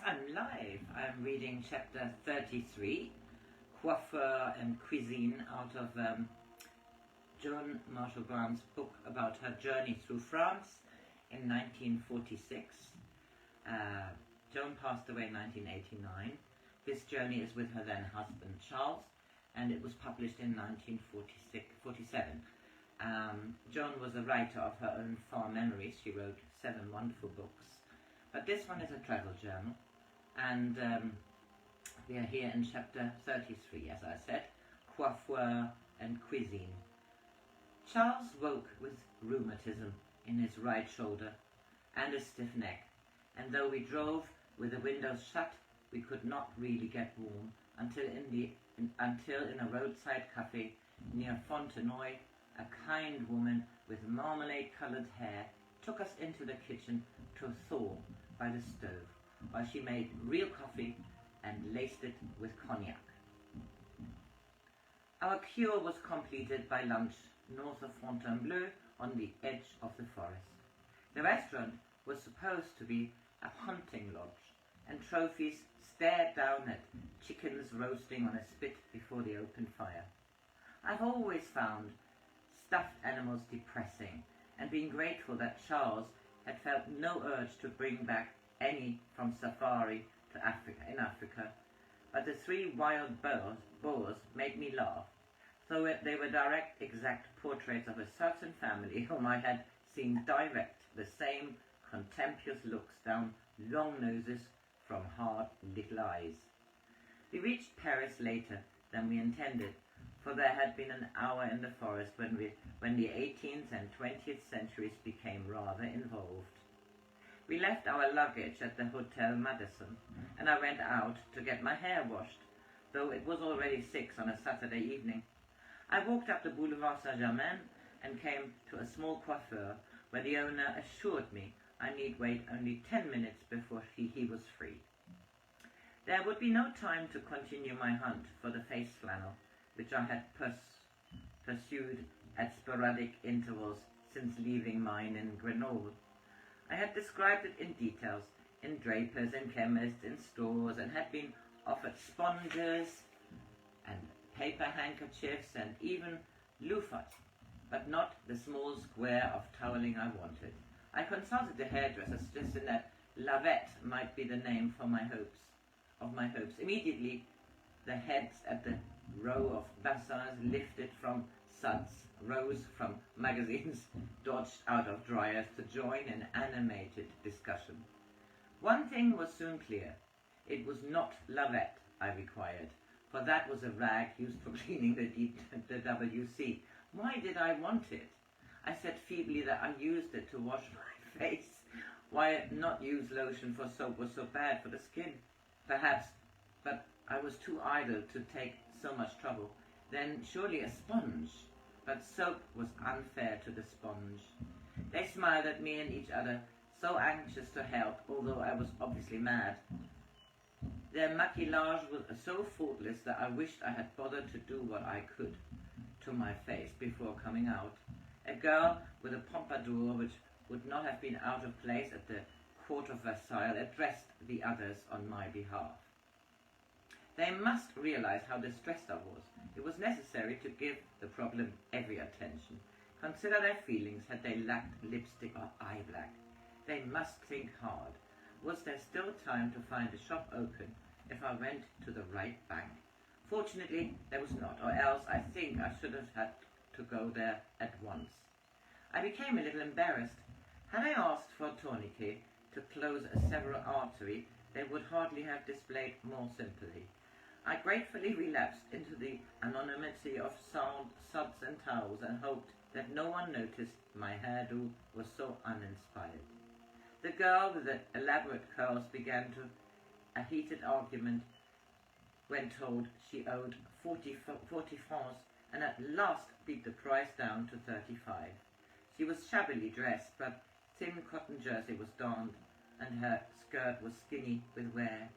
I'm live. I'm reading chapter 33, Coiffeur and Cuisine, out of Joan Marshall Grant's book about her journey through France in 1946. Joan passed away in 1989. This journey is with her then husband Charles, and it was published in 1947. Joan was a writer of her own farm memories. She wrote 7 wonderful books. But this one is a travel journal, and we are here in chapter 33, as I said, Coiffeur and Cuisine. Charles woke with rheumatism in his right shoulder and a stiff neck, and though we drove with the windows shut, we could not really get warm until in a roadside cafe near Fontenoy, a kind woman with marmalade-coloured hair took us into the kitchen to thaw by the stove, while she made real coffee and laced it with cognac. Our cure was completed by lunch north of Fontainebleau on the edge of the forest. The restaurant was supposed to be a hunting lodge, and trophies stared down at chickens roasting on a spit before the open fire. I've always found stuffed animals depressing, and been grateful that Charles had felt no urge to bring back any from safari to Africa, but the 3 wild boars made me laugh, though they were direct, exact portraits of a certain family whom I had seen direct the same contemptuous looks down long noses from hard little eyes. We reached Paris later than we intended, for there had been an hour in the forest when the 18th and 20th centuries became rather involved. We left our luggage at the Hotel Madison, and I went out to get my hair washed, though it was already 6 on a Saturday evening. I walked up the Boulevard Saint-Germain and came to a small coiffeur, where the owner assured me I need wait only 10 minutes before he was free. There would be no time to continue my hunt for the face flannel, which I had pursued at sporadic intervals since leaving mine in Grenoble. I had described it in details, in drapers and chemists, in stores, and had been offered sponges and paper handkerchiefs and even loofahs, but not the small square of toweling I wanted. I consulted the hairdresser, suggesting that lavette might be the name for my hopes. Immediately, the heads at the row of bassins lifted from suds, rose from magazines, dodged out of dryers to join in animated discussion. One thing was soon clear. It was not lavette I required, for that was a rag used for cleaning the WC. Why did I want it? I said feebly that I used it to wash my face. Why not use lotion, for soap was so bad for the skin? Perhaps, but I was too idle to take so much trouble. Then surely a sponge. But soap was unfair to the sponge. They smiled at me and each other, so anxious to help, although I was obviously mad. Their maquillage was so faultless that I wished I had bothered to do what I could to my face before coming out. A girl with a pompadour which would not have been out of place at the court of Versailles addressed the others on my behalf. They must realize how distressed I was. It was necessary to give the problem every attention. Consider their feelings had they lacked lipstick or eye black. They must think hard. Was there still time to find a shop open if I went to the right bank? Fortunately, there was not, or else I think I should have had to go there at once. I became a little embarrassed. Had I asked for a tourniquet to close a several artery, they would hardly have displayed more sympathy. I gratefully relapsed into the anonymity of suds and towels and hoped that no one noticed my hairdo was so uninspired. The girl with the elaborate curls began a heated argument when told she owed 40 francs, and at last beat the price down to 35. She was shabbily dressed, but thin cotton jersey was donned, and her skirt was skinny with wear.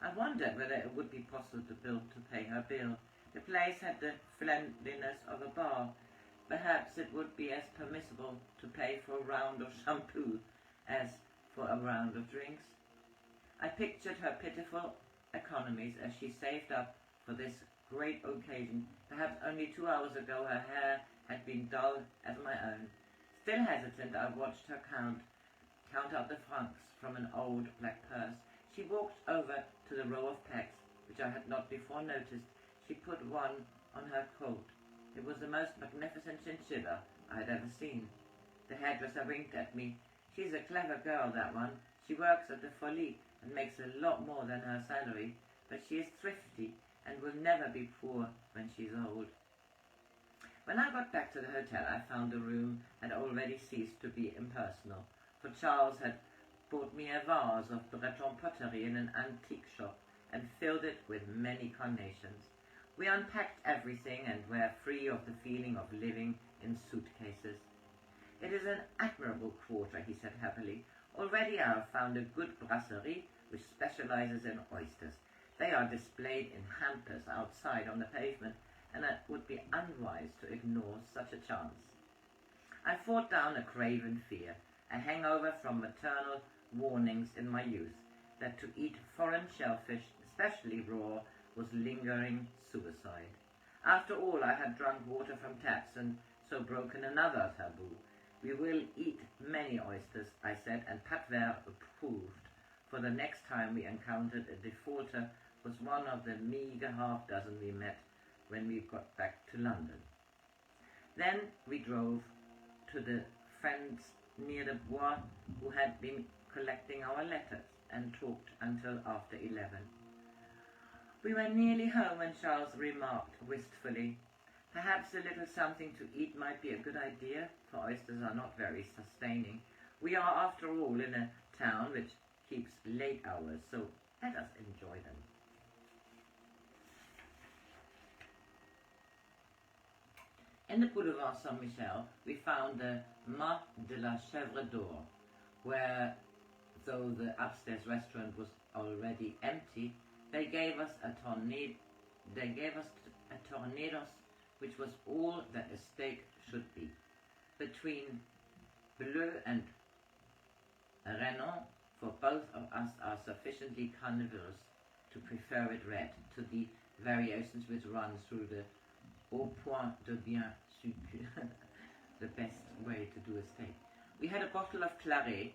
I wondered whether it would be possible to pay her bill. The place had the friendliness of a bar. Perhaps it would be as permissible to pay for a round of shampoo as for a round of drinks. I pictured her pitiful economies as she saved up for this great occasion. Perhaps only 2 hours ago her hair had been dull as my own. Still hesitant, I watched her count out the francs from an old black purse. She walked over to the row of packs, which I had not before noticed. She put one on her coat. It was the most magnificent chinchilla I had ever seen. The hairdresser winked at me. She's a clever girl, that one. She works at the Folie and makes a lot more than her salary, but she is thrifty and will never be poor when she's old. When I got back to the hotel, I found the room had already ceased to be impersonal, for Charles had bought me a vase of Breton pottery in an antique shop and filled it with many carnations. We unpacked everything and were free of the feeling of living in suitcases. It is an admirable quarter, he said happily. Already I have found a good brasserie which specializes in oysters. They are displayed in hampers outside on the pavement, and it would be unwise to ignore such a chance. I fought down a craven fear, a hangover from maternal warnings in my youth, that to eat foreign shellfish, especially raw, was lingering suicide. After all, I had drunk water from taps and so broken another taboo. We will eat many oysters, I said, and Patver approved, for the next time we encountered a defaulter was one of the meagre half-dozen we met when we got back to London. Then we drove to the friends near the Bois who had been collecting our letters and talked until after 11. We were nearly home when Charles remarked wistfully, "Perhaps a little something to eat might be a good idea, for oysters are not very sustaining. We are, after all, in a town which keeps late hours, so let us enjoy them." In the Boulevard Saint-Michel, we found the Mât de la Chèvre d'Or, where, though the upstairs restaurant was already empty, they gave us a tornados, which was all that a steak should be. Between Bleu and Ranon, for both of us are sufficiently carnivorous to prefer it red to the variations which run through the au point de bien sucre, the best way to do a steak. We had a bottle of Claret,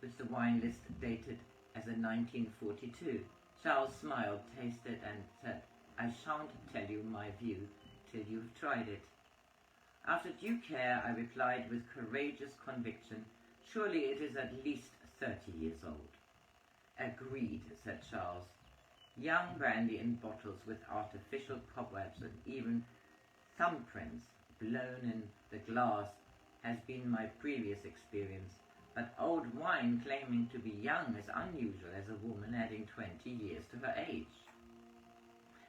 which the wine list dated as a 1942. Charles smiled, tasted, and said, "I shan't tell you my view till you've tried it." After due care, I replied with courageous conviction, "Surely it is at least 30 years old." "Agreed," said Charles. Young brandy in bottles with artificial cobwebs and even thumbprints blown in the glass has been my previous experience, but old wine claiming to be young is unusual as a woman adding 20 years to her age.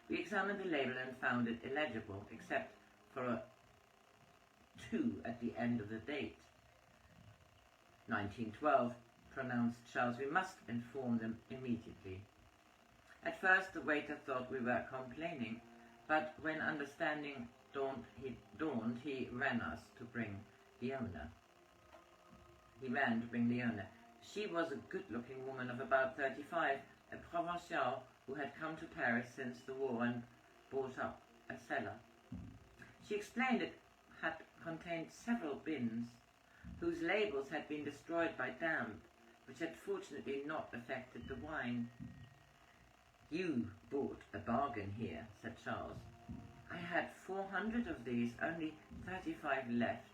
We examined the label and found it illegible, except for a 2 at the end of the date. 1912, pronounced Charles. "We must inform them immediately." At first the waiter thought we were complaining, but when understanding dawned, he ran to bring the owner. She was a good-looking woman of about 35, a Provençale who had come to Paris since the war and bought up a cellar. She explained it had contained several bins, whose labels had been destroyed by damp, which had fortunately not affected the wine. "You bought a bargain here," said Charles. "I had 400 of these, only 35 left.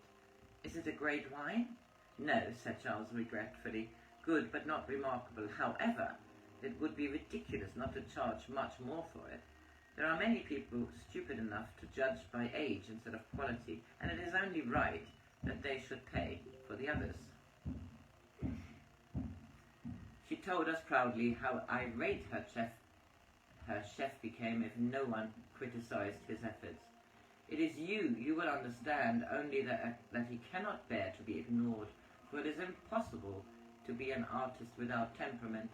Is it a great wine?" "No," said Charles regretfully. "Good, but not remarkable. However, it would be ridiculous not to charge much more for it. There are many people stupid enough to judge by age instead of quality, and it is only right that they should pay for the others." She told us proudly how irate her chef became if no one criticized his efforts. "It is you will understand only that he cannot bear to be ignored, for it is impossible to be an artist without temperament."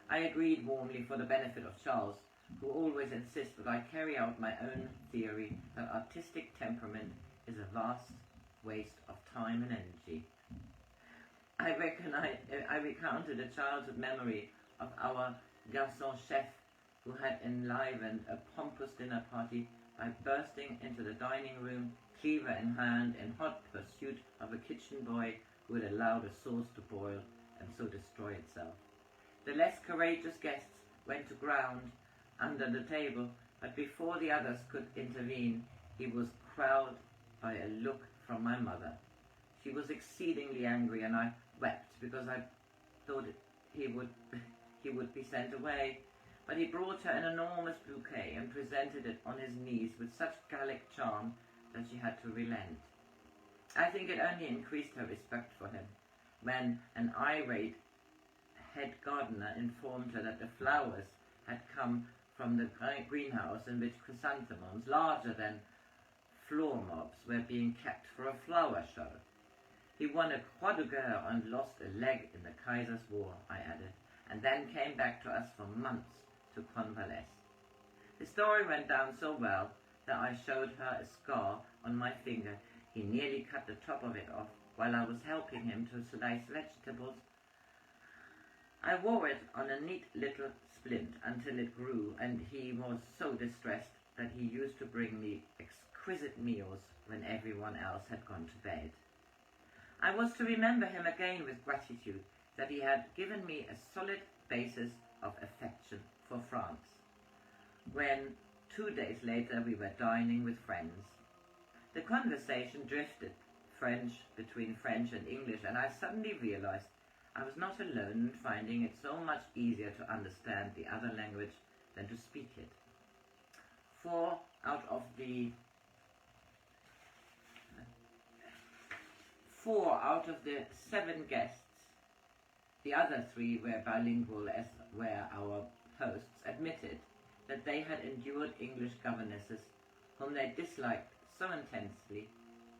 I agreed warmly for the benefit of Charles, who always insists that I carry out my own theory that artistic temperament is a vast waste of time and energy. I recounted a childhood memory of our garçon chef, who had enlivened a pompous dinner party by bursting into the dining room, cleaver in hand, in hot pursuit of a kitchen boy who had allowed a sauce to boil and so destroy itself. The less courageous guests went to ground under the table, but before the others could intervene, he was quelled by a look from my mother. She was exceedingly angry, and I wept because I thought he would be sent away. But he brought her an enormous bouquet and presented it on his knees with such Gallic charm that she had to relent. I think it only increased her respect for him when an irate head gardener informed her that the flowers had come from the greenhouse in which chrysanthemums, larger than floor mops, were being kept for a flower show. He won a croix de guerre and lost a leg in the Kaiser's War, I added, and then came back to us for months to convalesce. The story went down so well that I showed her a scar on my finger. He nearly cut the top of it off while I was helping him to slice vegetables. I wore it on a neat little splint until it grew, and he was so distressed that he used to bring me exquisite meals when everyone else had gone to bed. I was to remember him again with gratitude that he had given me a solid basis of affection for France. When 2 days later we were dining with friends, the conversation drifted between French and English, and I suddenly realized I was not alone in finding it so much easier to understand the other language than to speak it. 4 out of the 7 guests, the other 3 were bilingual, as were our hosts, admitted that they had endured English governesses whom they disliked so intensely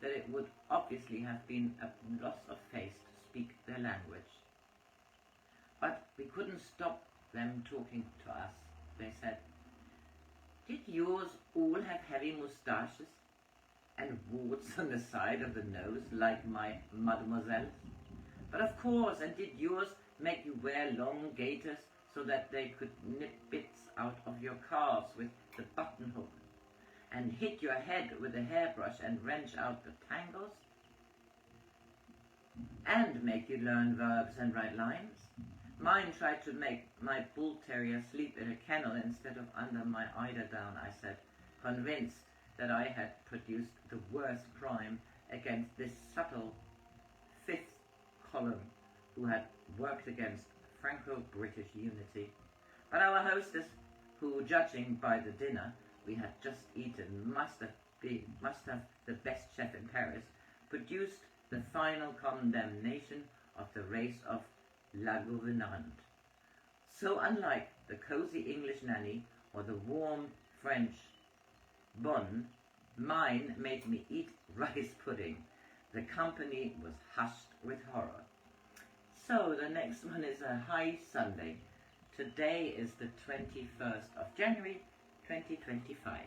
that it would obviously have been a loss of face to speak their language. But we couldn't stop them talking to us, they said. Did yours all have heavy moustaches and warts on the side of the nose like my mademoiselle's? But of course, and did yours make you wear long gaiters so that they could nip bits out of your calves with the button hook, and hit your head with a hairbrush and wrench out the tangles? And make you learn verbs and write lines? Mine tried to make my bull terrier sleep in a kennel instead of under my eiderdown, I said, convinced that I had produced the worst crime against this subtle fifth column who had worked against Franco-British unity. But our hostess, who, judging by the dinner we had just eaten, must have the best chef in Paris, produced the final condemnation of the race of La Gouvernante. So unlike the cosy English nanny or the warm French bonne, mine made me eat rice pudding. The company was hushed with horror. So the next one is a high Sunday. Today is the 21st of January, 2025.